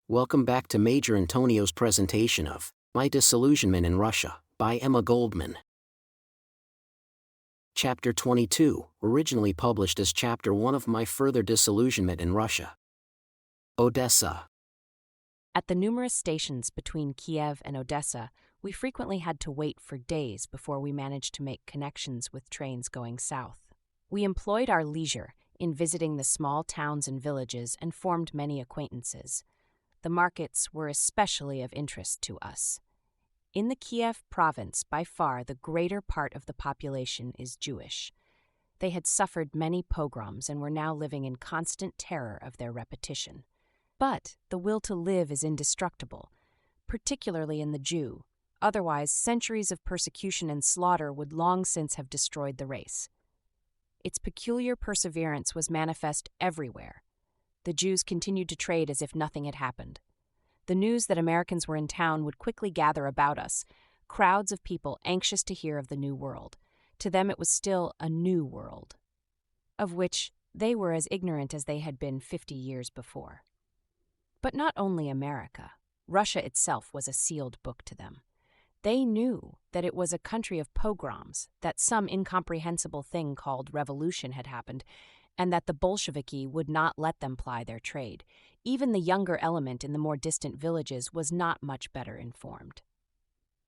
Welcome back to Major Antonio's presentation of My Disillusionment in Russia by Emma Goldman. Chapter 22, originally published as Chapter 1 of My Further Disillusionment in Russia. Odessa. At the numerous stations between Kiev and Odessa, we frequently had to wait for days before we managed to make connections with trains going south. We employed our leisure in visiting the small towns and villages and formed many acquaintances. The markets were especially of interest to us. In the Kiev province, by far the greater part of the population is Jewish. They had suffered many pogroms and were now living in constant terror of their repetition. But the will to live is indestructible, particularly in the Jew. Otherwise, centuries of persecution and slaughter would long since have destroyed the race. Its peculiar perseverance was manifest everywhere. The Jews continued to trade as if nothing had happened. The news that Americans were in town would quickly gather about us, crowds of people anxious to hear of the New World. To them it was still a new world, of which they were as ignorant as they had been 50 years before. But not only America. Russia itself was a sealed book to them. They knew that it was a country of pogroms, that some incomprehensible thing called revolution had happened, and that the Bolsheviki would not let them ply their trade. Even the younger element in the more distant villages was not much better informed.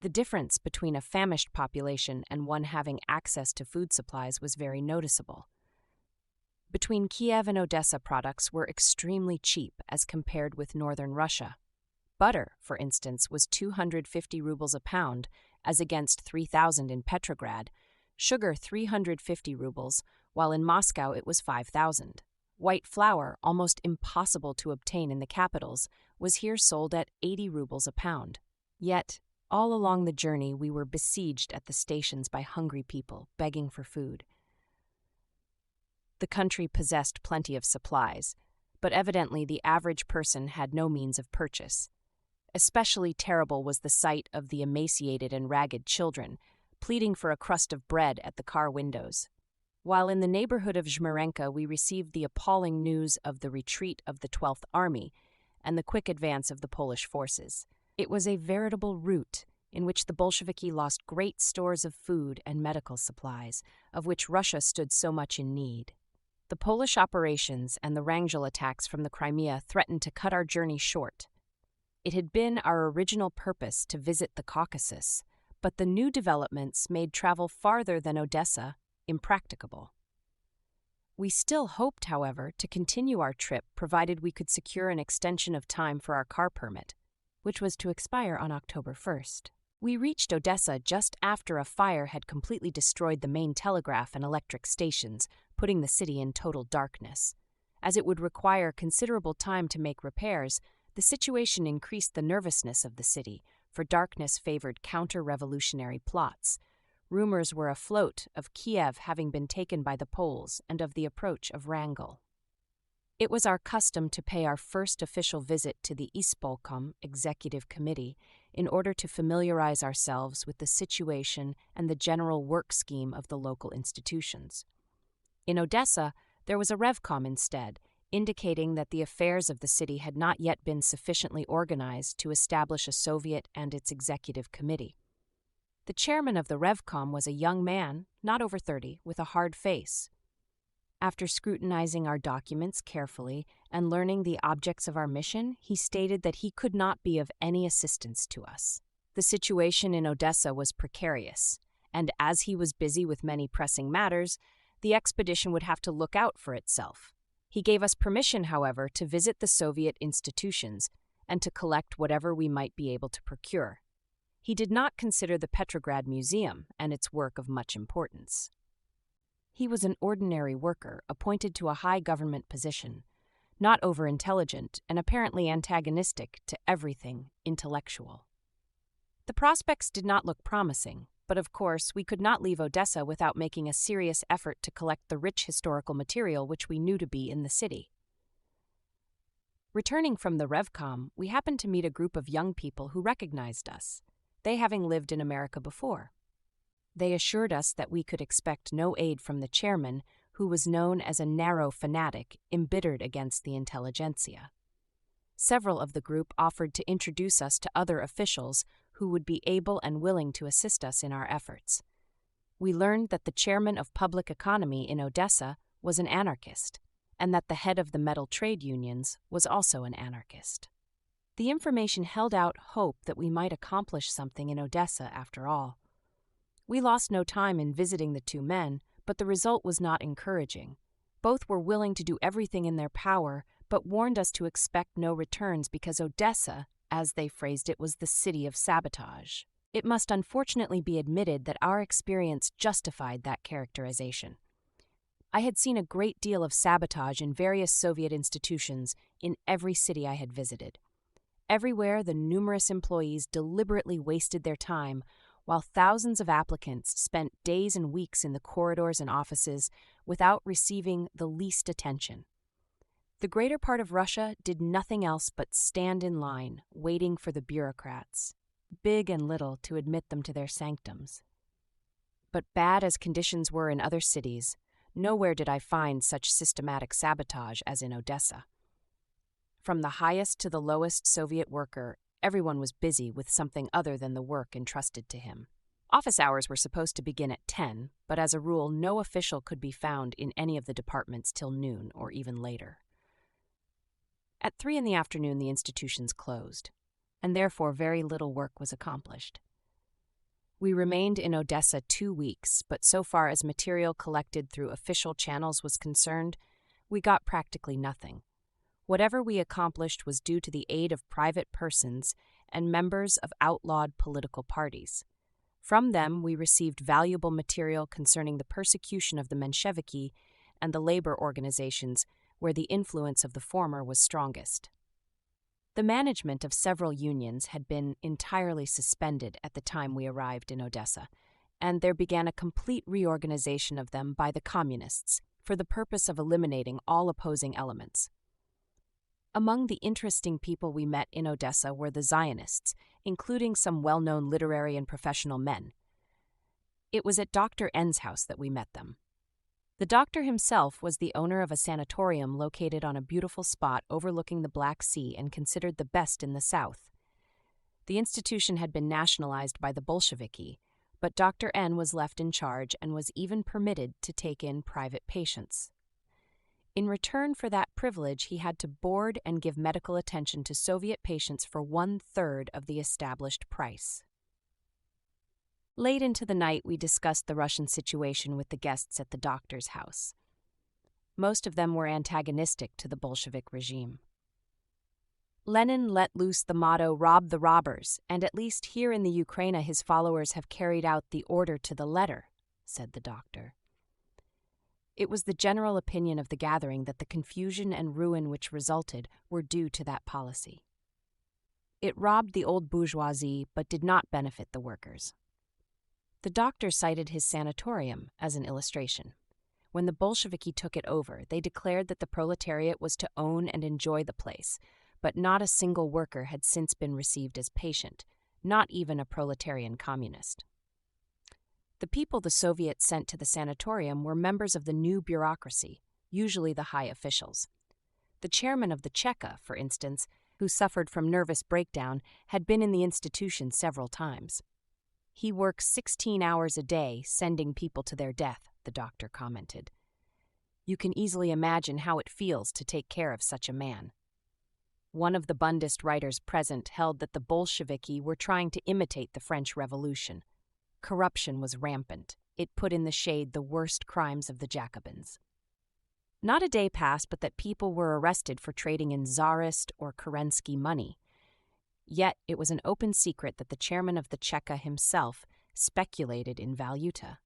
The difference between a famished population and one having access to food supplies was very noticeable. Between Kiev and Odessa, products were extremely cheap as compared with northern Russia. Butter, for instance, was 250 rubles a pound, as against 3,000 in Petrograd, sugar 350 rubles, while in Moscow it was 5,000. White flour, almost impossible to obtain in the capitals, was here sold at 80 rubles a pound. Yet, all along the journey we were besieged at the stations by hungry people begging for food. The country possessed plenty of supplies, but evidently the average person had no means of purchase. Especially terrible was the sight of the emaciated and ragged children, pleading for a crust of bread at the car windows. While in the neighborhood of Zhmerenka, we received the appalling news of the retreat of the 12th Army and the quick advance of the Polish forces. It was a veritable rout in which the Bolsheviki lost great stores of food and medical supplies, of which Russia stood so much in need. The Polish operations and the Wrangel attacks from the Crimea threatened to cut our journey short. It had been our original purpose to visit the Caucasus, but the new developments made travel farther than Odessa impracticable. We still hoped, however, to continue our trip provided we could secure an extension of time for our car permit, which was to expire on October 1st. We reached Odessa just after a fire had completely destroyed the main telegraph and electric stations, putting the city in total darkness. As it would require considerable time to make repairs, the situation increased the nervousness of the city, for darkness favored counter-revolutionary plots. Rumors were afloat of Kiev having been taken by the Poles and of the approach of Wrangel. It was our custom to pay our first official visit to the Ispolkom Executive Committee in order to familiarize ourselves with the situation and the general work scheme of the local institutions. In Odessa, there was a Revcom instead, indicating that the affairs of the city had not yet been sufficiently organized to establish a Soviet and its executive committee. The chairman of the Revcom was a young man, not over 30, with a hard face. After scrutinizing our documents carefully and learning the objects of our mission, he stated that he could not be of any assistance to us. The situation in Odessa was precarious, and as he was busy with many pressing matters, the expedition would have to look out for itself. He gave us permission, however, to visit the Soviet institutions and to collect whatever we might be able to procure. He did not consider the Petrograd Museum and its work of much importance. He was an ordinary worker appointed to a high government position, not over-intelligent and apparently antagonistic to everything intellectual. The prospects did not look promising, but of course we could not leave Odessa without making a serious effort to collect the rich historical material which we knew to be in the city. Returning from the Revcom, we happened to meet a group of young people who recognized us, they having lived in America before. They assured us that we could expect no aid from the chairman, who was known as a narrow fanatic embittered against the intelligentsia. Several of the group offered to introduce us to other officials who would be able and willing to assist us in our efforts. We learned that the chairman of public economy in Odessa was an anarchist, and that the head of the metal trade unions was also an anarchist. The information held out hope that we might accomplish something in Odessa after all. We lost no time in visiting the two men, but the result was not encouraging. Both were willing to do everything in their power, but warned us to expect no returns because Odessa, as they phrased it, was the city of sabotage. It must unfortunately be admitted that our experience justified that characterization. I had seen a great deal of sabotage in various Soviet institutions in every city I had visited. Everywhere, the numerous employees deliberately wasted their time, while thousands of applicants spent days and weeks in the corridors and offices without receiving the least attention. The greater part of Russia did nothing else but stand in line, waiting for the bureaucrats, big and little, to admit them to their sanctums. But bad as conditions were in other cities, nowhere did I find such systematic sabotage as in Odessa. From the highest to the lowest Soviet worker, everyone was busy with something other than the work entrusted to him. Office hours were supposed to begin at 10, but as a rule, no official could be found in any of the departments till noon or even later. At 3 in the afternoon, the institutions closed, and therefore very little work was accomplished. We remained in Odessa 2 weeks, but so far as material collected through official channels was concerned, we got practically nothing. Whatever we accomplished was due to the aid of private persons and members of outlawed political parties. From them, we received valuable material concerning the persecution of the Mensheviki and the labor organizations, where the influence of the former was strongest. The management of several unions had been entirely suspended at the time we arrived in Odessa, and there began a complete reorganization of them by the communists for the purpose of eliminating all opposing elements. Among the interesting people we met in Odessa were the Zionists, including some well-known literary and professional men. It was at Dr. N's house that we met them. The doctor himself was the owner of a sanatorium located on a beautiful spot overlooking the Black Sea and considered the best in the South. The institution had been nationalized by the Bolsheviki, but Dr. N was left in charge and was even permitted to take in private patients. In return for that privilege, he had to board and give medical attention to Soviet patients for 1/3 of the established price. Late into the night, we discussed the Russian situation with the guests at the doctor's house. Most of them were antagonistic to the Bolshevik regime. Lenin let loose the motto, "Rob the robbers," and at least here in the Ukraine his followers have carried out the order to the letter, said the doctor. It was the general opinion of the gathering that the confusion and ruin which resulted were due to that policy. It robbed the old bourgeoisie but did not benefit the workers. The doctor cited his sanatorium as an illustration. When the Bolsheviki took it over, they declared that the proletariat was to own and enjoy the place, but not a single worker had since been received as patient, not even a proletarian communist. The people the Soviets sent to the sanatorium were members of the new bureaucracy, usually the high officials. The chairman of the Cheka, for instance, who suffered from nervous breakdown, had been in the institution several times. He works 16 hours a day, sending people to their death, the doctor commented. You can easily imagine how it feels to take care of such a man. One of the Bundist writers present held that the Bolsheviki were trying to imitate the French Revolution. Corruption was rampant. It put in the shade the worst crimes of the Jacobins. Not a day passed but that people were arrested for trading in Tsarist or Kerensky money. Yet it was an open secret that the chairman of the Cheka himself speculated in valuta.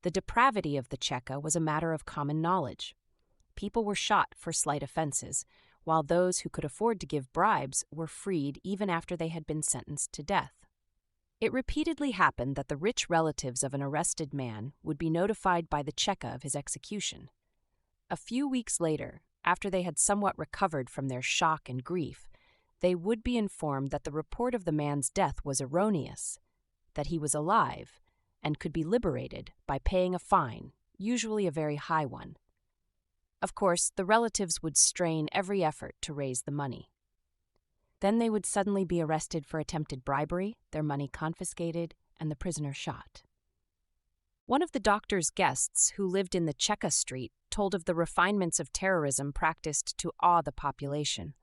The depravity of the Cheka was a matter of common knowledge. People were shot for slight offenses, while those who could afford to give bribes were freed even after they had been sentenced to death. It repeatedly happened that the rich relatives of an arrested man would be notified by the Cheka of his execution. A few weeks later, after they had somewhat recovered from their shock and grief, they would be informed that the report of the man's death was erroneous, that he was alive, and could be liberated by paying a fine, usually a very high one. Of course, the relatives would strain every effort to raise the money. Then they would suddenly be arrested for attempted bribery, their money confiscated, and the prisoner shot. One of the doctor's guests, who lived in the Cheka street, told of the refinements of terrorism practiced to awe the population.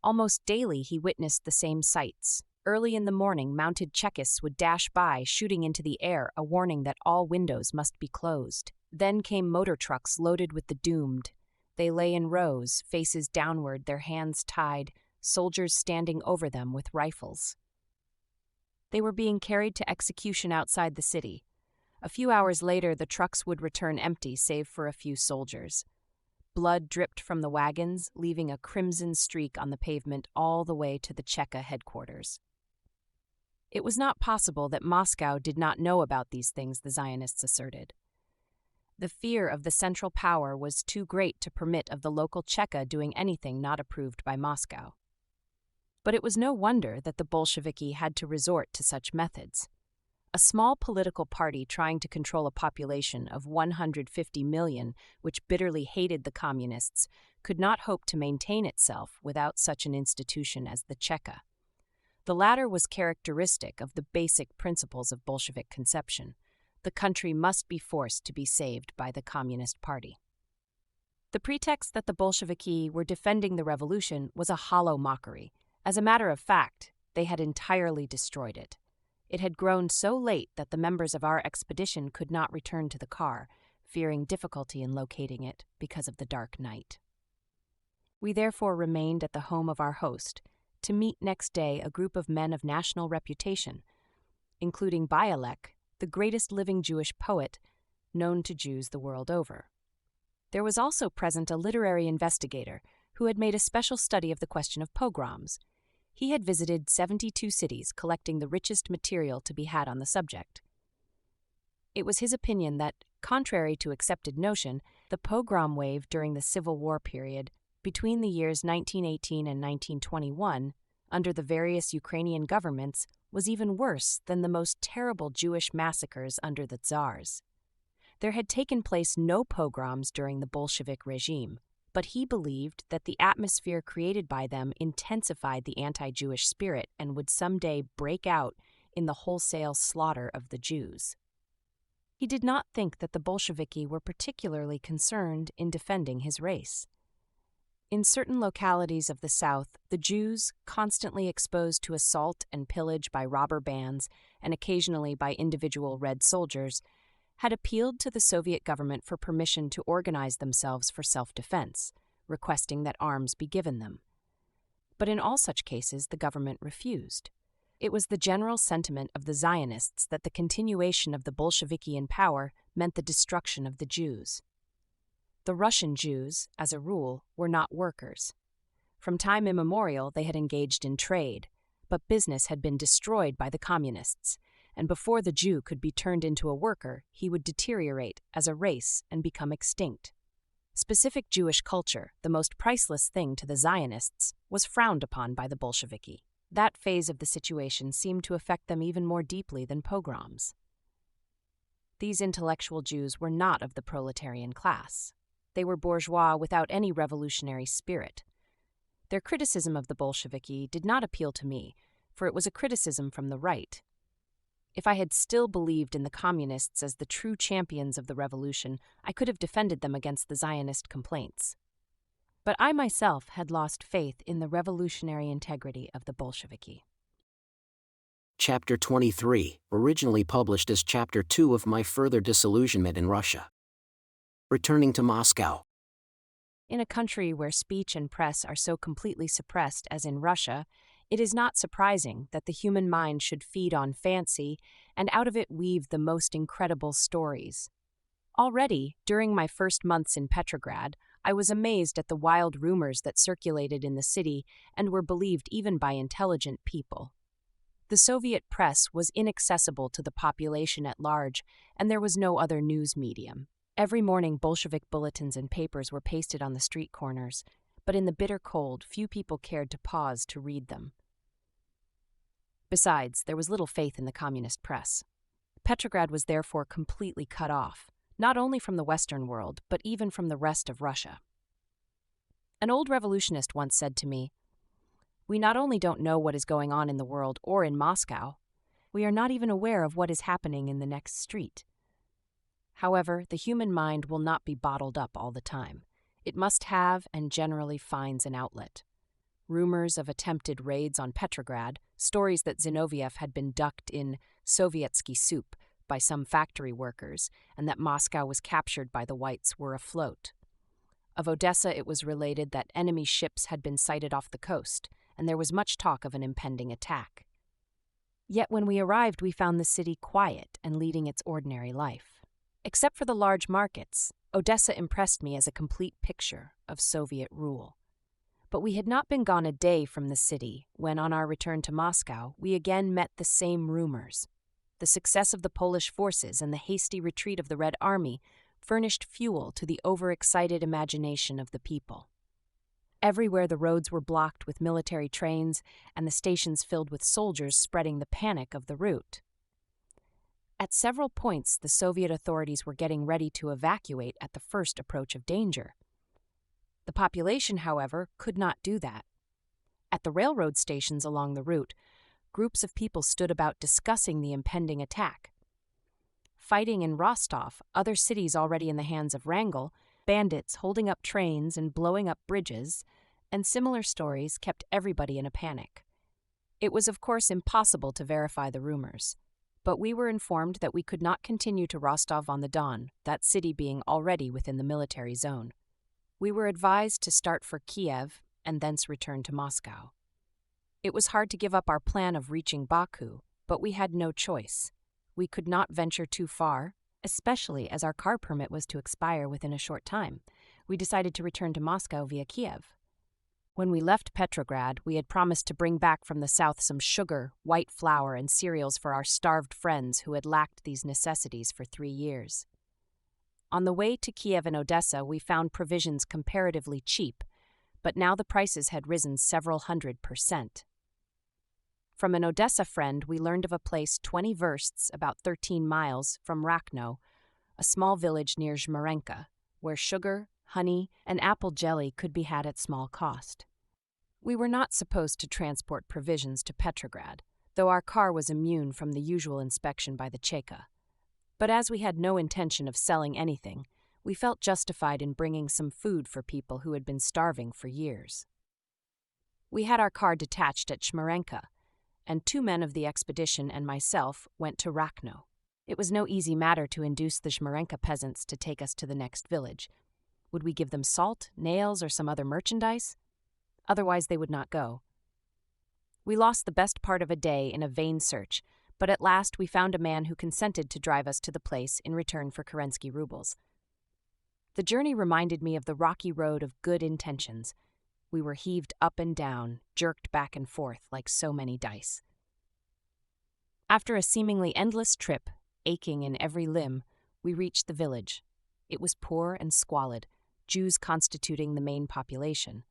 Almost daily he witnessed the same sights. Early in the morning, mounted Chekists would dash by, shooting into the air, a warning that all windows must be closed. Then came motor trucks loaded with the doomed. They lay in rows, faces downward, their hands tied, soldiers standing over them with rifles. They were being carried to execution outside the city. A few hours later, the trucks would return empty, save for a few soldiers. Blood dripped from the wagons, leaving a crimson streak on the pavement all the way to the Cheka headquarters. It was not possible that Moscow did not know about these things, the Zionists asserted. The fear of the central power was too great to permit of the local Cheka doing anything not approved by Moscow. But it was no wonder that the Bolsheviki had to resort to such methods. A small political party trying to control a population of 150 million, which bitterly hated the communists, could not hope to maintain itself without such an institution as the Cheka. The latter was characteristic of the basic principles of Bolshevik conception. The country must be forced to be saved by the Communist Party. The pretext that the Bolsheviki were defending the revolution was a hollow mockery. As a matter of fact, they had entirely destroyed it. It had grown so late that the members of our expedition could not return to the car, fearing difficulty in locating it because of the dark night. We therefore remained at the home of our host to meet next day a group of men of national reputation, including Bialek, the greatest living Jewish poet known to Jews the world over. There was also present a literary investigator who had made a special study of the question of pogroms. He had visited 72 cities, collecting the richest material to be had on the subject. It was his opinion that, contrary to accepted notion, the pogrom wave during the Civil War period, between the years 1918 and 1921, under the various Ukrainian governments, was even worse than the most terrible Jewish massacres under the Tsars. There had taken place no pogroms during the Bolshevik regime, but he believed that the atmosphere created by them intensified the anti-Jewish spirit and would someday break out in the wholesale slaughter of the Jews. He did not think that the Bolsheviki were particularly concerned in defending his race. In certain localities of the South, the Jews, constantly exposed to assault and pillage by robber bands and occasionally by individual Red soldiers, had appealed to the Soviet government for permission to organize themselves for self-defense, requesting that arms be given them. But in all such cases, the government refused. It was the general sentiment of the Zionists that the continuation of the Bolsheviki in power meant the destruction of the Jews. The Russian Jews, as a rule, were not workers. From time immemorial, they had engaged in trade, but business had been destroyed by the communists, and before the Jew could be turned into a worker, he would deteriorate as a race and become extinct. Specific Jewish culture, the most priceless thing to the Zionists, was frowned upon by the Bolsheviki. That phase of the situation seemed to affect them even more deeply than pogroms. These intellectual Jews were not of the proletarian class. They were bourgeois without any revolutionary spirit. Their criticism of the Bolsheviki did not appeal to me, for it was a criticism from the right. If I had still believed in the communists as the true champions of the revolution, I could have defended them against the Zionist complaints. But I myself had lost faith in the revolutionary integrity of the Bolsheviki. Chapter 23, originally published as Chapter 2 of My Further Disillusionment in Russia. Returning to Moscow. In a country where speech and press are so completely suppressed as in Russia, it is not surprising that the human mind should feed on fancy and out of it weave the most incredible stories. Already, during my first months in Petrograd, I was amazed at the wild rumors that circulated in the city and were believed even by intelligent people. The Soviet press was inaccessible to the population at large, and there was no other news medium. Every morning, Bolshevik bulletins and papers were pasted on the street corners, but in the bitter cold, few people cared to pause to read them. Besides, there was little faith in the communist press. Petrograd was therefore completely cut off, not only from the Western world, but even from the rest of Russia. An old revolutionist once said to me, We not only don't know what is going on in the world or in Moscow, we are not even aware of what is happening in the next street. However, the human mind will not be bottled up all the time. It must have and generally finds an outlet. Rumors of attempted raids on Petrograd, stories that Zinoviev had been ducked in Sovietsky soup by some factory workers, and that Moscow was captured by the Whites were afloat. Of Odessa, it was related that enemy ships had been sighted off the coast, and there was much talk of an impending attack. Yet when we arrived, we found the city quiet and leading its ordinary life. Except for the large markets, Odessa impressed me as a complete picture of Soviet rule. But we had not been gone a day from the city when, on our return to Moscow, we again met the same rumors. The success of the Polish forces and the hasty retreat of the Red Army furnished fuel to the overexcited imagination of the people. Everywhere the roads were blocked with military trains and the stations filled with soldiers spreading the panic of the route. At several points, the Soviet authorities were getting ready to evacuate at the first approach of danger. The population, however, could not do that. At the railroad stations along the route, groups of people stood about discussing the impending attack. Fighting in Rostov, other cities already in the hands of Wrangel, bandits holding up trains and blowing up bridges, and similar stories kept everybody in a panic. It was, of course, impossible to verify the rumors, but we were informed that we could not continue to Rostov-on-the-Don, that city being already within the military zone. We were advised to start for Kiev and thence return to Moscow. It was hard to give up our plan of reaching Baku, but we had no choice. We could not venture too far, especially as our car permit was to expire within a short time. We decided to return to Moscow via Kiev. When we left Petrograd, we had promised to bring back from the south some sugar, white flour, and cereals for our starved friends who had lacked these necessities for 3 years. On the way to Kiev and Odessa, we found provisions comparatively cheap, but now the prices had risen several 100%. From an Odessa friend, we learned of a place 20 versts, about 13 miles, from Rakhno, a small village near Zhmarenka, where sugar, honey, and apple jelly could be had at small cost. We were not supposed to transport provisions to Petrograd, though our car was immune from the usual inspection by the Cheka. But as we had no intention of selling anything, we felt justified in bringing some food for people who had been starving for years. We had our car detached at Zhmarenka, and 2 men of the expedition and myself went to Rakhno. It was no easy matter to induce the Zhmarenka peasants to take us to the next village. Would we give them salt, nails, or some other merchandise? Otherwise they would not go. We lost the best part of a day in a vain search, but at last we found a man who consented to drive us to the place in return for Kerensky rubles. The journey reminded me of the rocky road of good intentions. We were heaved up and down, jerked back and forth like so many dice. After a seemingly endless trip, aching in every limb, we reached the village. It was poor and squalid, Jews constituting the main population.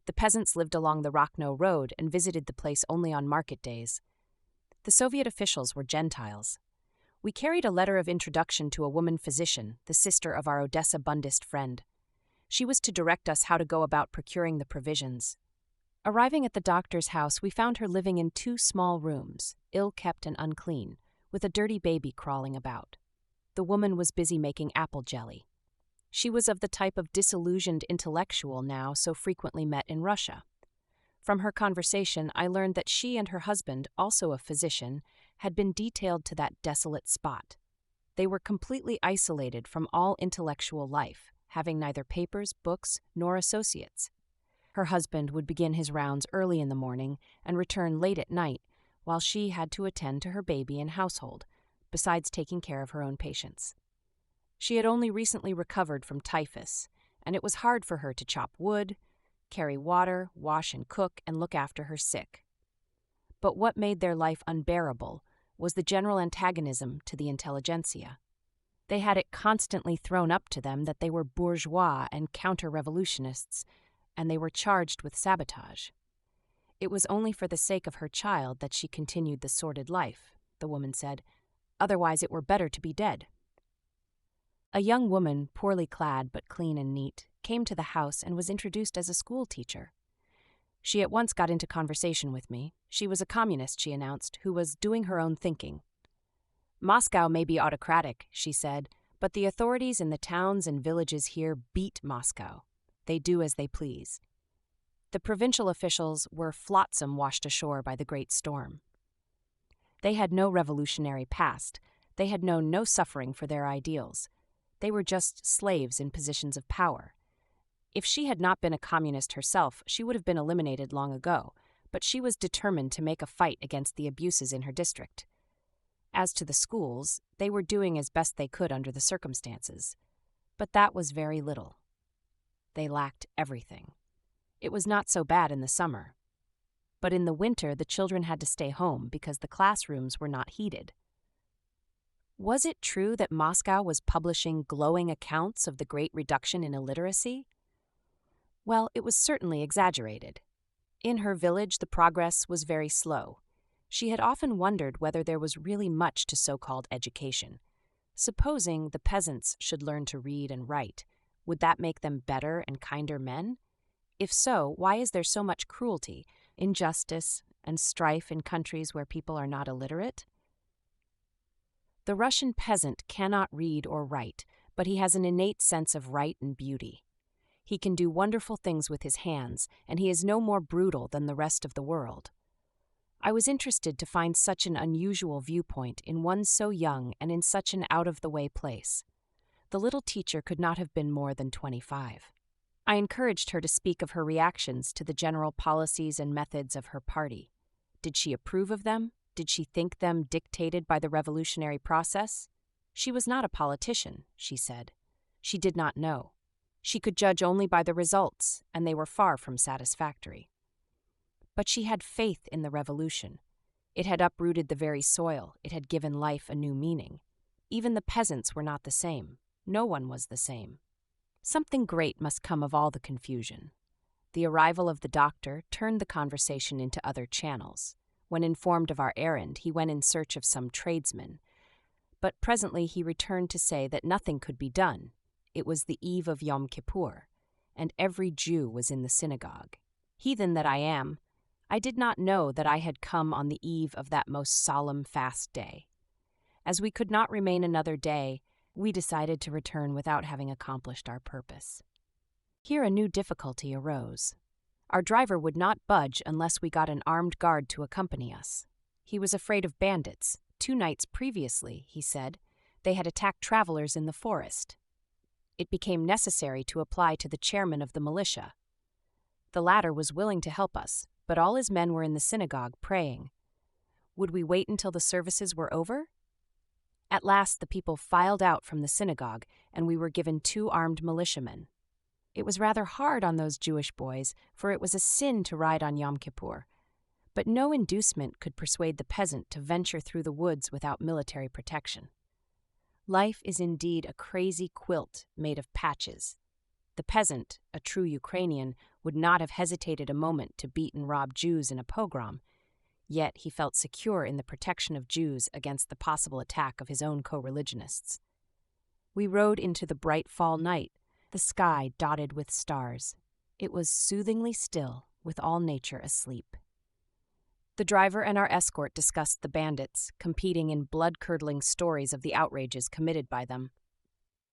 The peasants lived along the Rakhno road and visited the place only on market days. The Soviet officials were Gentiles. We carried a letter of introduction to a woman physician, the sister of our Odessa Bundist friend. She was to direct us how to go about procuring the provisions. Arriving at the doctor's house, we found her living in 2 small rooms, ill-kept and unclean, with a dirty baby crawling about. The woman was busy making apple jelly. She was of the type of disillusioned intellectual now so frequently met in Russia. From her conversation, I learned that she and her husband, also a physician, had been detailed to that desolate spot. They were completely isolated from all intellectual life, having neither papers, books, nor associates. Her husband would begin his rounds early in the morning and return late at night, while she had to attend to her baby and household, besides taking care of her own patients. She had only recently recovered from typhus, and it was hard for her to chop wood, carry water, wash and cook, and look after her sick. But what made their life unbearable was the general antagonism to the intelligentsia. They had it constantly thrown up to them that they were bourgeois and counter-revolutionists, and they were charged with sabotage. It was only for the sake of her child that she continued the sordid life, the woman said. Otherwise it were better to be dead. A young woman, poorly clad but clean and neat, came to the house and was introduced as a school teacher. She at once got into conversation with me. She was a communist, she announced, who was doing her own thinking. Moscow may be autocratic, she said, but the authorities in the towns and villages here beat Moscow. They do as they please. The provincial officials were flotsam washed ashore by the great storm. They had no revolutionary past. They had known no suffering for their ideals. They were just slaves in positions of power. If she had not been a communist herself, she would have been eliminated long ago, but she was determined to make a fight against the abuses in her district. As to the schools, they were doing as best they could under the circumstances. But that was very little. They lacked everything. It was not so bad in the summer. But in the winter, the children had to stay home because the classrooms were not heated. Was it true that Moscow was publishing glowing accounts of the great reduction in illiteracy? Well, it was certainly exaggerated. In her village, the progress was very slow. She had often wondered whether there was really much to so-called education. Supposing the peasants should learn to read and write, would that make them better and kinder men? If so, why is there so much cruelty, injustice, and strife in countries where people are not illiterate? The Russian peasant cannot read or write, but he has an innate sense of right and beauty. He can do wonderful things with his hands, and he is no more brutal than the rest of the world. I was interested to find such an unusual viewpoint in one so young and in such an out-of-the-way place. The little teacher could not have been more than 25. I encouraged her to speak of her reactions to the general policies and methods of her party. Did she approve of them? Did she think them dictated by the revolutionary process? She was not a politician, she said. She did not know. She could judge only by the results, and they were far from satisfactory. But she had faith in the revolution. It had uprooted the very soil. It had given life a new meaning. Even the peasants were not the same. No one was the same. Something great must come of all the confusion. The arrival of the doctor turned the conversation into other channels. When informed of our errand, he went in search of some tradesman. But presently he returned to say that nothing could be done. It was the eve of Yom Kippur, and every Jew was in the synagogue. Heathen that I am, I did not know that I had come on the eve of that most solemn fast day. As we could not remain another day, we decided to return without having accomplished our purpose. Here a new difficulty arose. Our driver would not budge unless we got an armed guard to accompany us. He was afraid of bandits. 2 nights previously, he said, they had attacked travelers in the forest. It became necessary to apply to the chairman of the militia. The latter was willing to help us, but all his men were in the synagogue praying. Would we wait until the services were over? At last the people filed out from the synagogue, and we were given 2 armed militiamen. It was rather hard on those Jewish boys, for it was a sin to ride on Yom Kippur. But no inducement could persuade the peasant to venture through the woods without military protection. Life is indeed a crazy quilt made of patches. The peasant, a true Ukrainian, would not have hesitated a moment to beat and rob Jews in a pogrom, yet he felt secure in the protection of Jews against the possible attack of his own co-religionists. We rode into the bright fall night, the sky dotted with stars. It was soothingly still, with all nature asleep. The driver and our escort discussed the bandits, competing in blood-curdling stories of the outrages committed by them.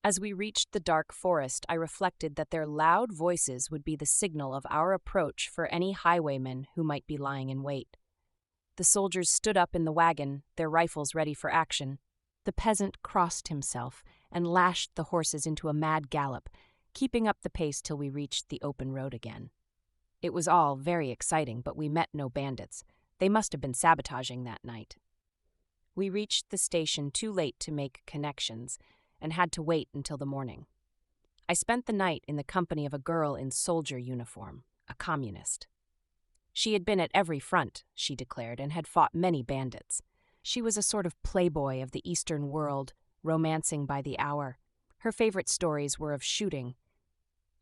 As we reached the dark forest, I reflected that their loud voices would be the signal of our approach for any highwaymen who might be lying in wait. The soldiers stood up in the wagon, their rifles ready for action. The peasant crossed himself and lashed the horses into a mad gallop, keeping up the pace till we reached the open road again. It was all very exciting, but we met no bandits. They must have been sabotaging that night. We reached the station too late to make connections and had to wait until the morning. I spent the night in the company of a girl in soldier uniform, a communist. She had been at every front, she declared, and had fought many bandits. She was a sort of playboy of the Eastern world, romancing by the hour. Her favorite stories were of shooting.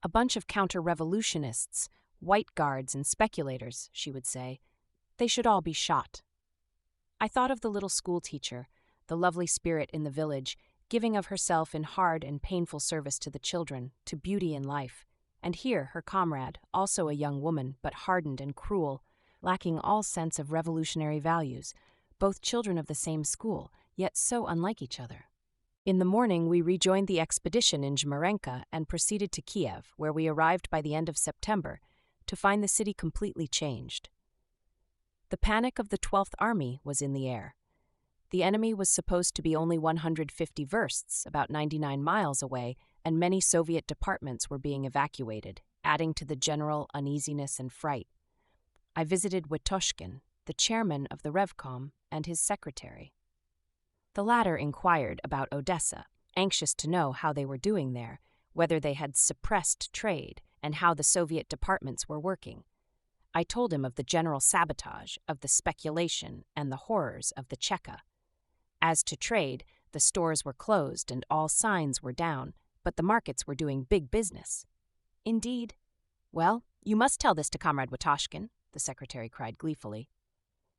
A bunch of counter-revolutionists, white guards and speculators, she would say. They should all be shot. I thought of the little schoolteacher, the lovely spirit in the village, giving of herself in hard and painful service to the children, to beauty in life, And here her comrade, also a young woman, but hardened and cruel, lacking all sense of revolutionary values, both children of the same school, yet so unlike each other. In the morning, we rejoined the expedition in Zhmarenka and proceeded to Kiev, where we arrived by the end of September, to find the city completely changed. The panic of the 12th Army was in the air. The enemy was supposed to be only 150 versts, about 99 miles away, and many Soviet departments were being evacuated, adding to the general uneasiness and fright. I visited Witoshkin, the chairman of the Revcom, and his secretary. The latter inquired about Odessa, anxious to know how they were doing there, whether they had suppressed trade, and how the Soviet departments were working. I told him of the general sabotage, of the speculation, and the horrors of the Cheka. As to trade, the stores were closed and all signs were down, but the markets were doing big business. Indeed. Well, you must tell this to Comrade Witoshkin, the secretary cried gleefully.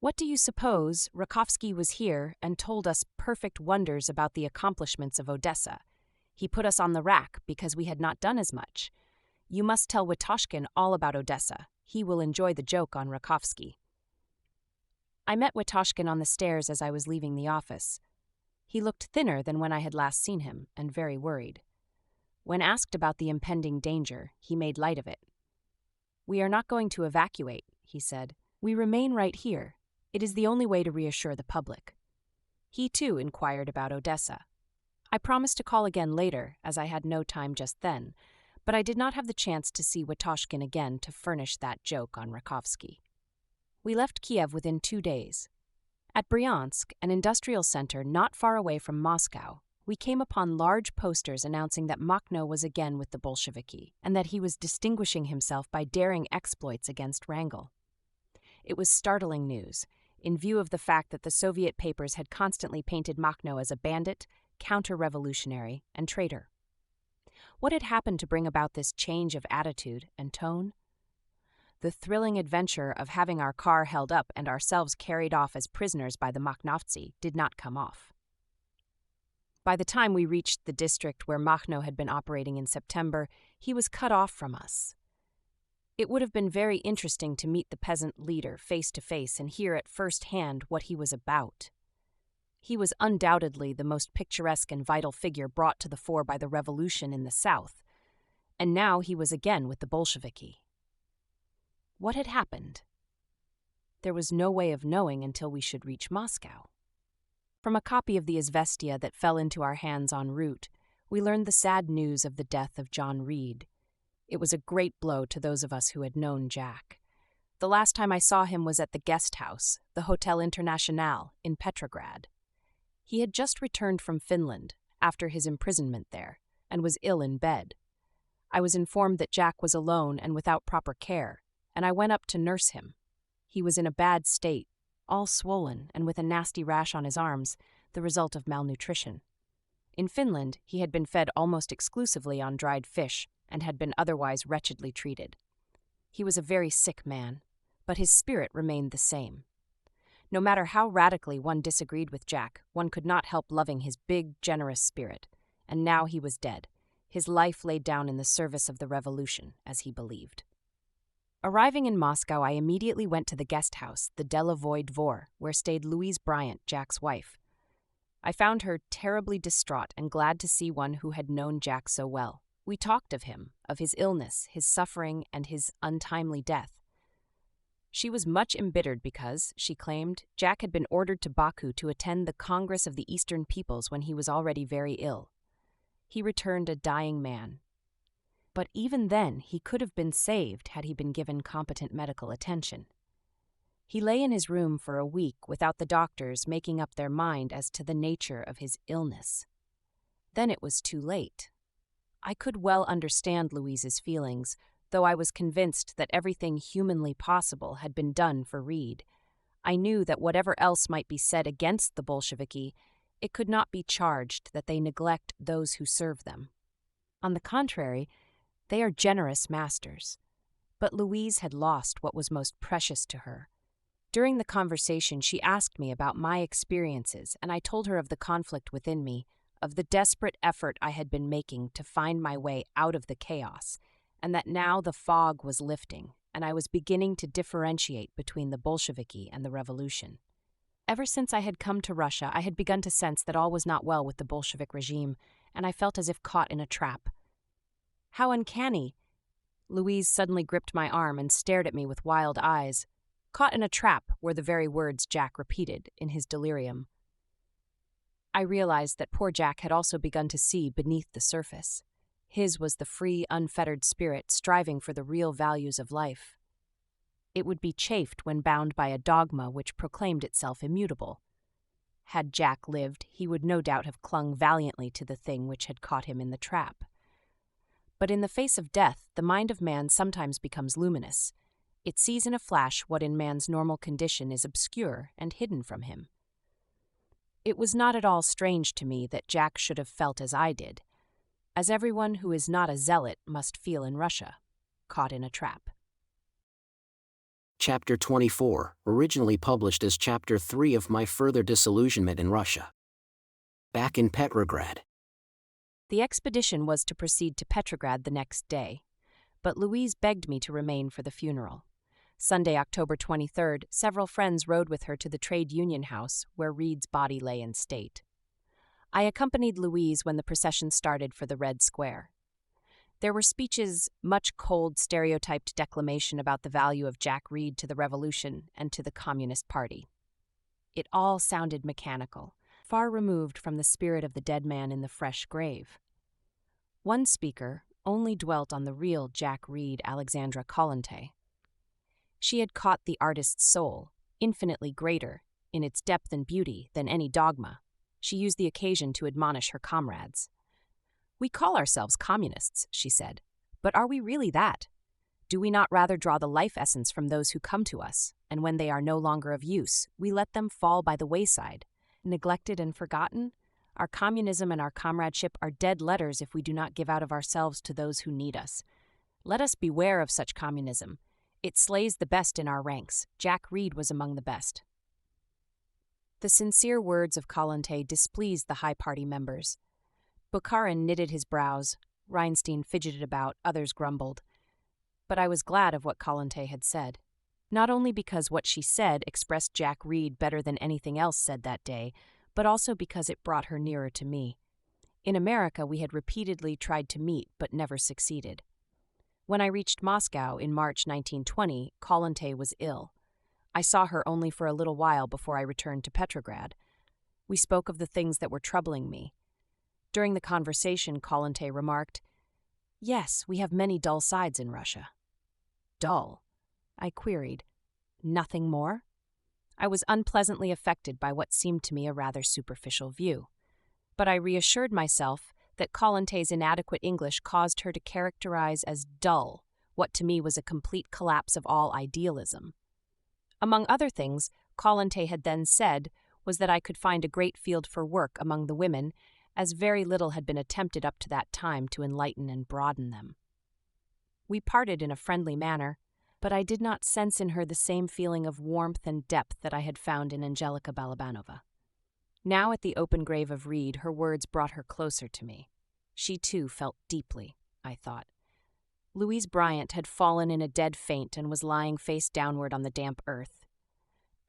What do you suppose? Rakovsky was here and told us perfect wonders about the accomplishments of Odessa. He put us on the rack because we had not done as much. You must tell Witoshkin all about Odessa. He will enjoy the joke on Rakovsky. I met Witoshkin on the stairs as I was leaving the office. He looked thinner than when I had last seen him, and very worried. When asked about the impending danger, he made light of it. We are not going to evacuate, he said. We remain right here. It is the only way to reassure the public. He, too, inquired about Odessa. I promised to call again later, as I had no time just then, but I did not have the chance to see Witoshkin again to furnish that joke on Rakovsky. We left Kiev within 2 days. At Bryansk, an industrial center not far away from Moscow, we came upon large posters announcing that Makhno was again with the Bolsheviki, and that he was distinguishing himself by daring exploits against Wrangel. It was startling news, in view of the fact that the Soviet papers had constantly painted Makhno as a bandit, counter-revolutionary, and traitor. What had happened to bring about this change of attitude and tone? The thrilling adventure of having our car held up and ourselves carried off as prisoners by the Makhnovtsi did not come off. By the time we reached the district where Makhno had been operating in September, he was cut off from us. It would have been very interesting to meet the peasant leader face to face and hear at first hand what he was about. He was undoubtedly the most picturesque and vital figure brought to the fore by the revolution in the south, and now he was again with the Bolsheviki. What had happened? There was no way of knowing until we should reach Moscow. From a copy of the Izvestia that fell into our hands en route, we learned the sad news of the death of John Reed. It was a great blow to those of us who had known Jack. The last time I saw him was at the guest house, the Hotel International, in Petrograd. He had just returned from Finland, after his imprisonment there, and was ill in bed. I was informed that Jack was alone and without proper care, and I went up to nurse him. He was in a bad state, all swollen and with a nasty rash on his arms, the result of malnutrition. In Finland, he had been fed almost exclusively on dried fish and had been otherwise wretchedly treated. He was a very sick man, but his spirit remained the same. No matter how radically one disagreed with Jack, one could not help loving his big, generous spirit, and now he was dead, his life laid down in the service of the revolution, as he believed. Arriving in Moscow, I immediately went to the guest house, the Delovoy Dvor, where stayed Louise Bryant, Jack's wife. I found her terribly distraught and glad to see one who had known Jack so well. We talked of him, of his illness, his suffering, and his untimely death. She was much embittered because, she claimed, Jack had been ordered to Baku to attend the Congress of the Eastern Peoples when he was already very ill. He returned a dying man. But even then, he could have been saved had he been given competent medical attention. He lay in his room for a week without the doctors making up their mind as to the nature of his illness. Then it was too late. I could well understand Louise's feelings, though I was convinced that everything humanly possible had been done for Reed. I knew that whatever else might be said against the Bolsheviki, it could not be charged that they neglect those who serve them. On the contrary, they are generous masters. But Louise had lost what was most precious to her. During the conversation, she asked me about my experiences, and I told her of the conflict within me, of the desperate effort I had been making to find my way out of the chaos, and that now the fog was lifting, and I was beginning to differentiate between the Bolsheviki and the revolution. Ever since I had come to Russia, I had begun to sense that all was not well with the Bolshevik regime, and I felt as if caught in a trap. How uncanny! Louise suddenly gripped my arm and stared at me with wild eyes. Caught in a trap were the very words Jack repeated in his delirium. I realized that poor Jack had also begun to see beneath the surface. His was the free, unfettered spirit striving for the real values of life. It would be chafed when bound by a dogma which proclaimed itself immutable. Had Jack lived, he would no doubt have clung valiantly to the thing which had caught him in the trap. But in the face of death, the mind of man sometimes becomes luminous. It sees in a flash what in man's normal condition is obscure and hidden from him. It was not at all strange to me that Jack should have felt as I did, as everyone who is not a zealot must feel in Russia, caught in a trap. Chapter 24, originally published as Chapter 3 of My Further Disillusionment in Russia. Back in Petrograd. The expedition was to proceed to Petrograd the next day, but Louise begged me to remain for the funeral. Sunday, October 23rd, several friends rode with her to the trade union house where Reed's body lay in state. I accompanied Louise when the procession started for the Red Square. There were speeches, much cold, stereotyped declamation about the value of Jack Reed to the revolution and to the Communist Party. It all sounded mechanical, far removed from the spirit of the dead man in the fresh grave. One speaker only dwelt on the real Jack Reed, Alexandra Kollontai. She had caught the artist's soul, infinitely greater, in its depth and beauty, than any dogma. She used the occasion to admonish her comrades. "We call ourselves communists," she said, "but are we really that? Do we not rather draw the life essence from those who come to us, and when they are no longer of use, we let them fall by the wayside, neglected and forgotten? Our communism and our comradeship are dead letters if we do not give out of ourselves to those who need us. Let us beware of such communism. It slays the best in our ranks. Jack Reed was among the best." The sincere words of Kollontai displeased the High Party members. Bukharin knitted his brows, Reinstein fidgeted about, others grumbled. But I was glad of what Kollontai had said. Not only because what she said expressed Jack Reed better than anything else said that day, but also because it brought her nearer to me. In America, we had repeatedly tried to meet, but never succeeded. When I reached Moscow in March 1920, Kollontai was ill. I saw her only for a little while before I returned to Petrograd. We spoke of the things that were troubling me. During the conversation, Kollontai remarked, "Yes, we have many dull sides in Russia." "Dull?" I queried. "Nothing more?" I was unpleasantly affected by what seemed to me a rather superficial view. But I reassured myself that Kollontai's inadequate English caused her to characterize as dull what to me was a complete collapse of all idealism. Among other things, Kollontai had then said was that I could find a great field for work among the women, as very little had been attempted up to that time to enlighten and broaden them. We parted in a friendly manner, but I did not sense in her the same feeling of warmth and depth that I had found in Angelica Balabanova. Now at the open grave of Reed, her words brought her closer to me. She too felt deeply, I thought. Louise Bryant had fallen in a dead faint and was lying face downward on the damp earth.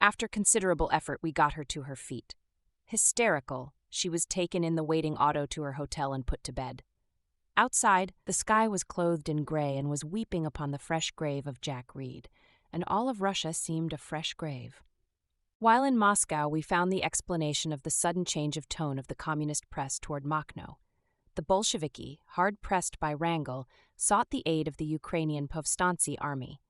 After considerable effort, we got her to her feet. Hysterical, she was taken in the waiting auto to her hotel and put to bed. Outside, the sky was clothed in gray and was weeping upon the fresh grave of Jack Reed, and all of Russia seemed a fresh grave. While in Moscow, we found the explanation of the sudden change of tone of the communist press toward Makhno. The Bolsheviki, hard-pressed by Wrangel, sought the aid of the Ukrainian Povstantsy army.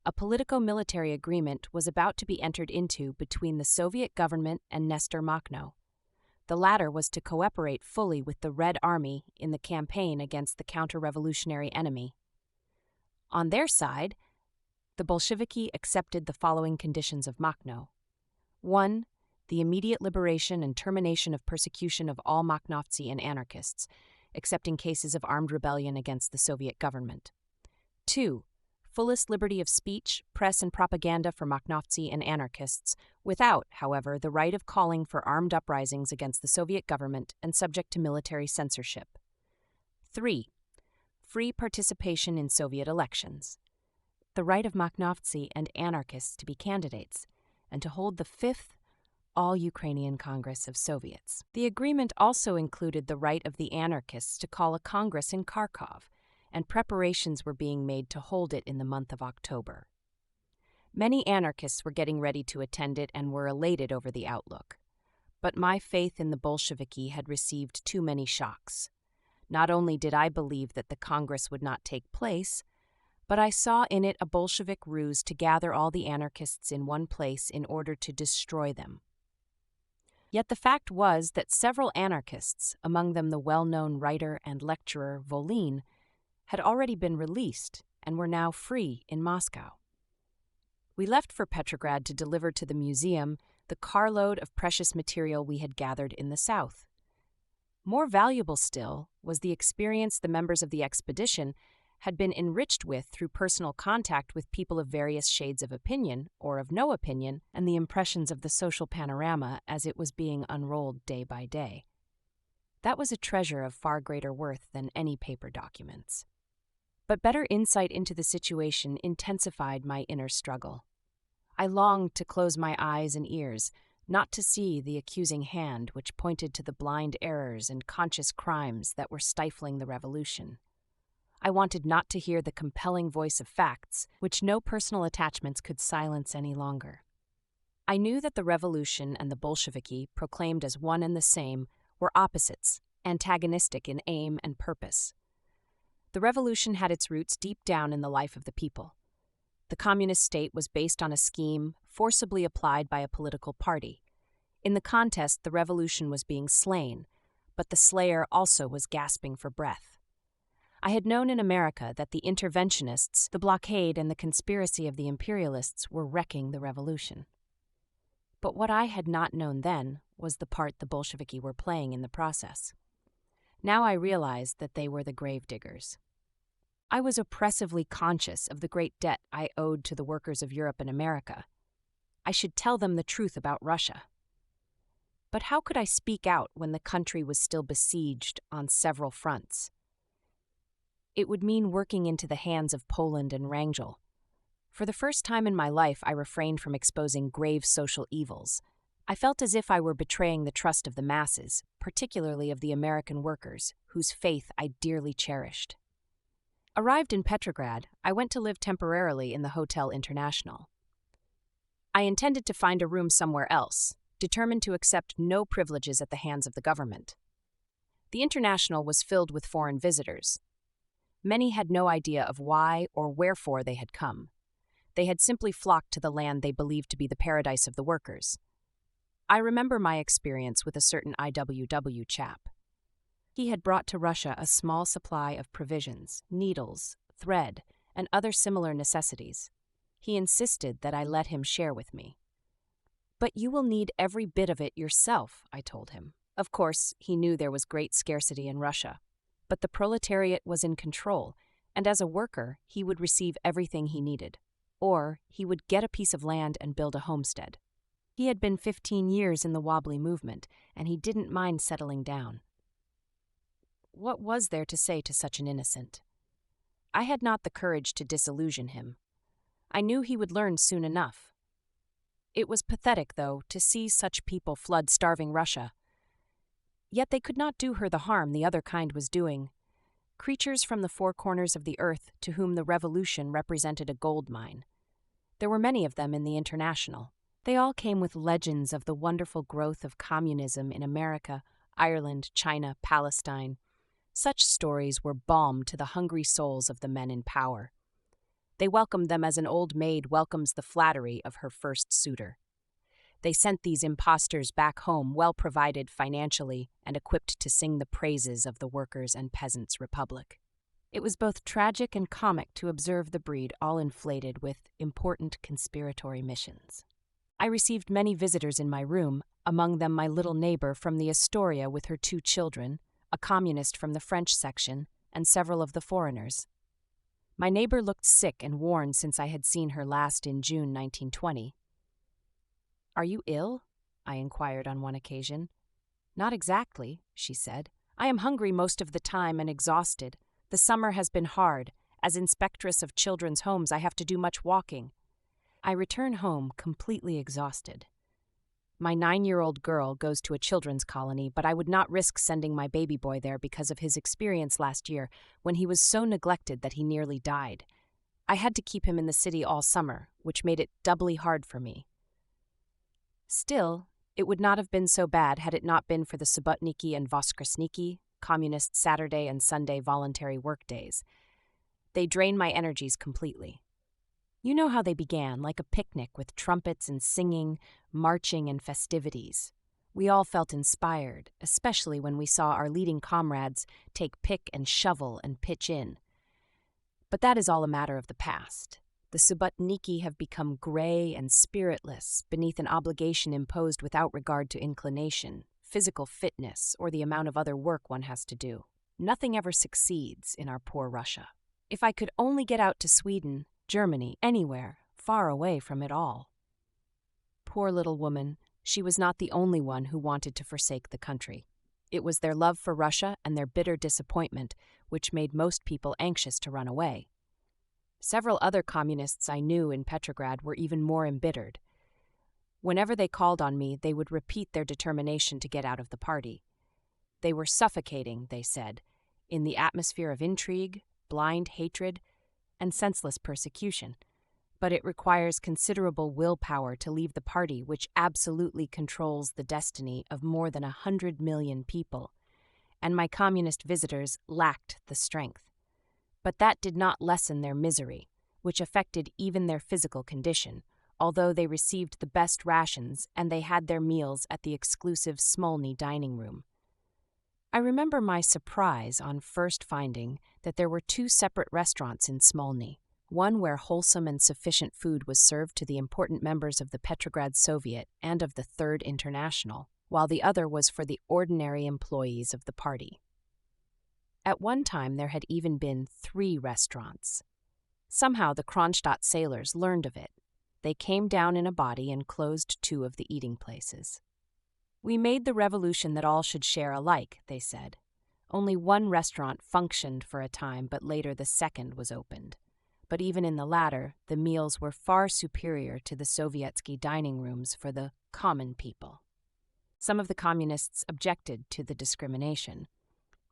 A politico-military agreement was about to be entered into between the Soviet government and Nestor Makhno. The latter was to cooperate fully with the Red Army in the campaign against the counter-revolutionary enemy. On their side, the Bolsheviki accepted the following conditions of Makhno. 1. The immediate liberation and termination of persecution of all Makhnovtsi and anarchists, except in cases of armed rebellion against the Soviet government. 2. Fullest liberty of speech, press, and propaganda for Makhnovtsi and anarchists, without, however, the right of calling for armed uprisings against the Soviet government and subject to military censorship. 3. free participation in Soviet elections, the right of Makhnovtsi and anarchists to be candidates, and to hold the fifth All-Ukrainian Congress of Soviets. The agreement also included the right of the anarchists to call a congress in Kharkov, and preparations were being made to hold it in the month of October. Many anarchists were getting ready to attend it and were elated over the outlook. But my faith in the Bolsheviki had received too many shocks. Not only did I believe that the Congress would not take place, but I saw in it a Bolshevik ruse to gather all the anarchists in one place in order to destroy them. Yet the fact was that several anarchists, among them the well-known writer and lecturer Volin, had already been released and were now free in Moscow. We left for Petrograd to deliver to the museum the carload of precious material we had gathered in the south. More valuable still was the experience the members of the expedition had been enriched with through personal contact with people of various shades of opinion or of no opinion, and the impressions of the social panorama as it was being unrolled day by day. That was a treasure of far greater worth than any paper documents. But better insight into the situation intensified my inner struggle. I longed to close my eyes and ears, not to see the accusing hand which pointed to the blind errors and conscious crimes that were stifling the revolution. I wanted not to hear the compelling voice of facts, which no personal attachments could silence any longer. I knew that the revolution and the Bolsheviki, proclaimed as one and the same, were opposites, antagonistic in aim and purpose. The revolution had its roots deep down in the life of the people. The communist state was based on a scheme forcibly applied by a political party. In the contest, the revolution was being slain, but the slayer also was gasping for breath. I had known in America that the interventionists, the blockade, and the conspiracy of the imperialists were wrecking the revolution. But what I had not known then was the part the Bolsheviki were playing in the process. Now I realized that they were the gravediggers. I was oppressively conscious of the great debt I owed to the workers of Europe and America. I should tell them the truth about Russia. But how could I speak out when the country was still besieged on several fronts? It would mean working into the hands of Poland and Wrangel. For the first time in my life, I refrained from exposing grave social evils. I felt as if I were betraying the trust of the masses, particularly of the American workers, whose faith I dearly cherished. Arrived in Petrograd, I went to live temporarily in the Hotel International. I intended to find a room somewhere else, determined to accept no privileges at the hands of the government. The International was filled with foreign visitors. Many had no idea of why or wherefore they had come. They had simply flocked to the land they believed to be the paradise of the workers. I remember my experience with a certain IWW chap. He had brought to Russia a small supply of provisions, needles, thread, and other similar necessities. He insisted that I let him share with me. "But you will need every bit of it yourself," I told him. Of course, he knew there was great scarcity in Russia. But the proletariat was in control, and as a worker, he would receive everything he needed. Or he would get a piece of land and build a homestead. He had been 15 years in the wobbly movement, and he didn't mind settling down. What was there to say to such an innocent? I had not the courage to disillusion him. I knew he would learn soon enough. It was pathetic, though, to see such people flood starving Russia. Yet they could not do her the harm the other kind was doing. Creatures from the four corners of the earth to whom the revolution represented a gold mine. There were many of them in the International. They all came with legends of the wonderful growth of communism in America, Ireland, China, Palestine. Such stories were balm to the hungry souls of the men in power. They welcomed them as an old maid welcomes the flattery of her first suitor. They sent these impostors back home well provided financially and equipped to sing the praises of the Workers' and Peasants' Republic. It was both tragic and comic to observe the breed all inflated with important conspiratory missions. I received many visitors in my room, among them my little neighbor from the Astoria with her 2 children, a communist from the French section, and several of the foreigners. My neighbor looked sick and worn since I had seen her last in June 1920. "Are you ill?" I inquired on one occasion. "Not exactly," she said. "I am hungry most of the time and exhausted, The summer has been hard. As inspectress of children's homes, I have to do much walking. I return home completely exhausted. My 9-year-old girl goes to a children's colony, but I would not risk sending my baby boy there because of his experience last year when he was so neglected that he nearly died. I had to keep him in the city all summer, which made it doubly hard for me. Still, it would not have been so bad had it not been for the Subotniki and Voskresniki, communist Saturday and Sunday voluntary work days. They drain my energies completely. You know how they began, like a picnic with trumpets and singing, marching and festivities. We all felt inspired, especially when we saw our leading comrades take pick and shovel and pitch in. But that is all a matter of the past. The Subotniki have become gray and spiritless beneath an obligation imposed without regard to inclination, physical fitness, or the amount of other work one has to do. Nothing ever succeeds in our poor Russia. If I could only get out to Sweden, Germany, anywhere, far away from it all. Poor little woman, she was not the only one who wanted to forsake the country. It was their love for Russia and their bitter disappointment which made most people anxious to run away. Several other communists I knew in Petrograd were even more embittered. Whenever they called on me, they would repeat their determination to get out of the party. They were suffocating, they said, in the atmosphere of intrigue, blind hatred, and senseless persecution, but it requires considerable willpower to leave the party which absolutely controls the destiny of more than 100 million people, and my communist visitors lacked the strength. But that did not lessen their misery, which affected even their physical condition, although they received the best rations and they had their meals at the exclusive Smolny dining room. I remember my surprise on first finding that there were 2 separate restaurants in Smolny, one where wholesome and sufficient food was served to the important members of the Petrograd Soviet and of the Third International, while the other was for the ordinary employees of the party. At one time there had even been 3 restaurants. Somehow the Kronstadt sailors learned of it. They came down in a body and closed 2 of the eating places. We made the revolution that all should share alike, they said. Only 1 restaurant functioned for a time, but later the second was opened. But even in the latter, the meals were far superior to the Sovietsky dining rooms for the common people. Some of the communists objected to the discrimination.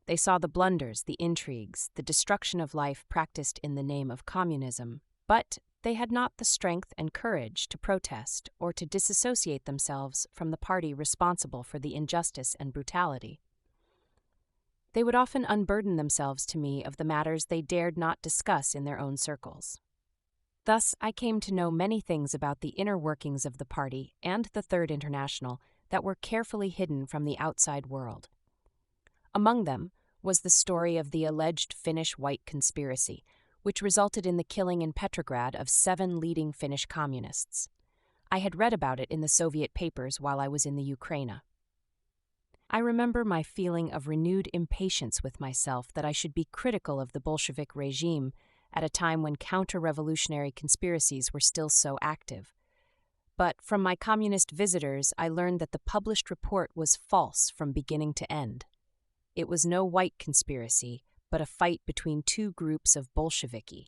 They saw the blunders, the intrigues, the destruction of life practiced in the name of communism, but they had not the strength and courage to protest or to disassociate themselves from the party responsible for the injustice and brutality. They would often unburden themselves to me of the matters they dared not discuss in their own circles. Thus, I came to know many things about the inner workings of the party and the Third International that were carefully hidden from the outside world. Among them was the story of the alleged Finnish White Conspiracy, which resulted in the killing in Petrograd of 7 leading Finnish communists. I had read about it in the Soviet papers while I was in the Ukraine. I remember my feeling of renewed impatience with myself that I should be critical of the Bolshevik regime at a time when counter-revolutionary conspiracies were still so active. But from my communist visitors, I learned that the published report was false from beginning to end. It was no white conspiracy, but a fight between 2 groups of Bolsheviki,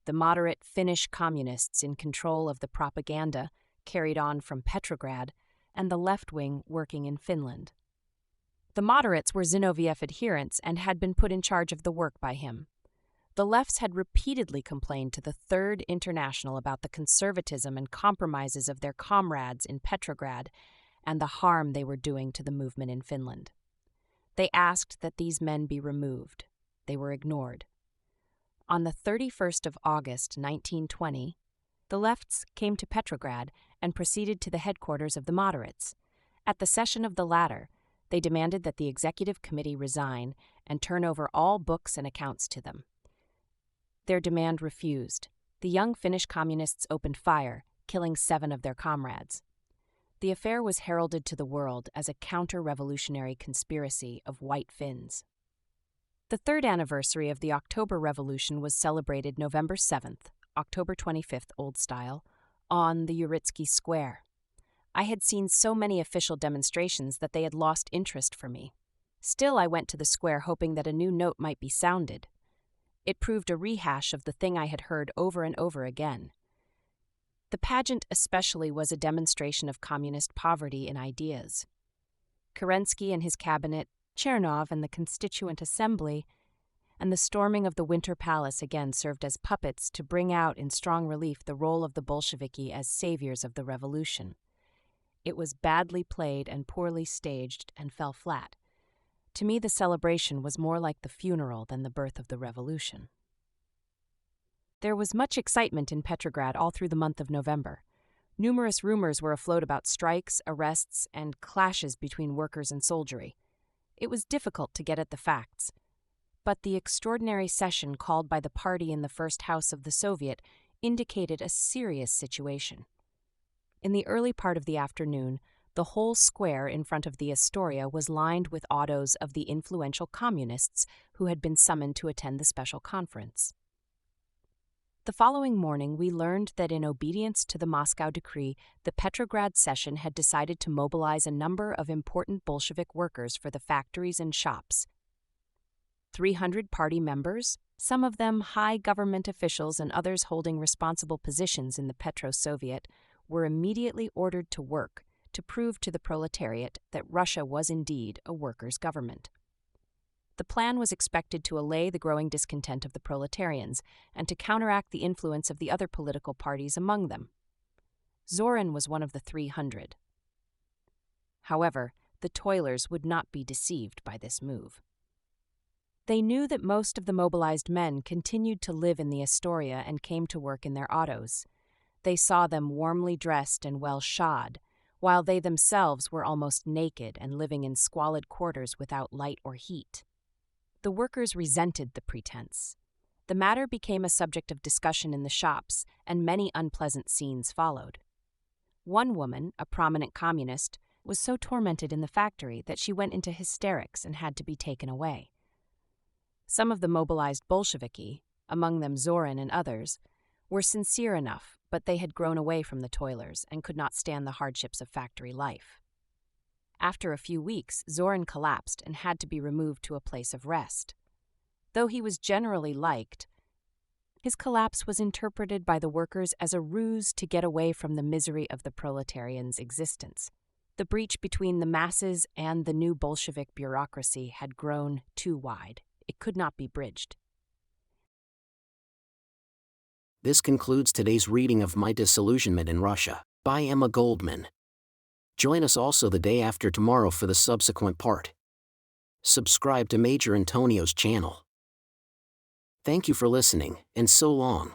the moderate Finnish communists in control of the propaganda carried on from Petrograd, and the left wing working in Finland. The moderates were Zinoviev adherents and had been put in charge of the work by him. The lefts had repeatedly complained to the Third International about the conservatism and compromises of their comrades in Petrograd and the harm they were doing to the movement in Finland. They asked that these men be removed. They were ignored. On the 31st of August, 1920, the lefts came to Petrograd and proceeded to the headquarters of the moderates. At the session of the latter, they demanded that the executive committee resign and turn over all books and accounts to them. Their demand refused. The young Finnish communists opened fire, killing 7 of their comrades. The affair was heralded to the world as a counter-revolutionary conspiracy of white Finns. The 3rd anniversary of the October Revolution was celebrated November 7th, October 25th Old Style, on the Uritsky Square. I had seen so many official demonstrations that they had lost interest for me. Still, I went to the square hoping that a new note might be sounded. It proved a rehash of the thing I had heard over and over again. The pageant especially was a demonstration of communist poverty in ideas. Kerensky and his cabinet, Chernov and the Constituent Assembly, and the storming of the Winter Palace again served as puppets to bring out in strong relief the role of the Bolsheviki as saviors of the revolution. It was badly played and poorly staged and fell flat. To me, the celebration was more like the funeral than the birth of the revolution. There was much excitement in Petrograd all through the month of November. Numerous rumors were afloat about strikes, arrests, and clashes between workers and soldiery. It was difficult to get at the facts. But the extraordinary session called by the party in the first house of the Soviet indicated a serious situation. In the early part of the afternoon, the whole square in front of the Astoria was lined with autos of the influential communists who had been summoned to attend the special conference. The following morning, we learned that in obedience to the Moscow decree, the Petrograd session had decided to mobilize a number of important Bolshevik workers for the factories and shops. 300 party members, some of them high government officials and others holding responsible positions in the Petro-Soviet, were immediately ordered to work to prove to the proletariat that Russia was indeed a workers' government. The plan was expected to allay the growing discontent of the proletarians and to counteract the influence of the other political parties among them. Zorin was one of the 300. However, the toilers would not be deceived by this move. They knew that most of the mobilized men continued to live in the Astoria and came to work in their autos. They saw them warmly dressed and well shod, while they themselves were almost naked and living in squalid quarters without light or heat. The workers resented the pretense. The matter became a subject of discussion in the shops, and many unpleasant scenes followed. One woman, a prominent communist, was so tormented in the factory that she went into hysterics and had to be taken away. Some of the mobilized Bolsheviki, among them Zorin and others, were sincere enough, but they had grown away from the toilers and could not stand the hardships of factory life. After a few weeks, Zorin collapsed and had to be removed to a place of rest. Though he was generally liked, his collapse was interpreted by the workers as a ruse to get away from the misery of the proletarians' existence. The breach between the masses and the new Bolshevik bureaucracy had grown too wide. It could not be bridged. This concludes today's reading of My Disillusionment in Russia, by Emma Goldman. Join us also the day after tomorrow for the subsequent part. Subscribe to Major Antonio's channel. Thank you for listening, and so long.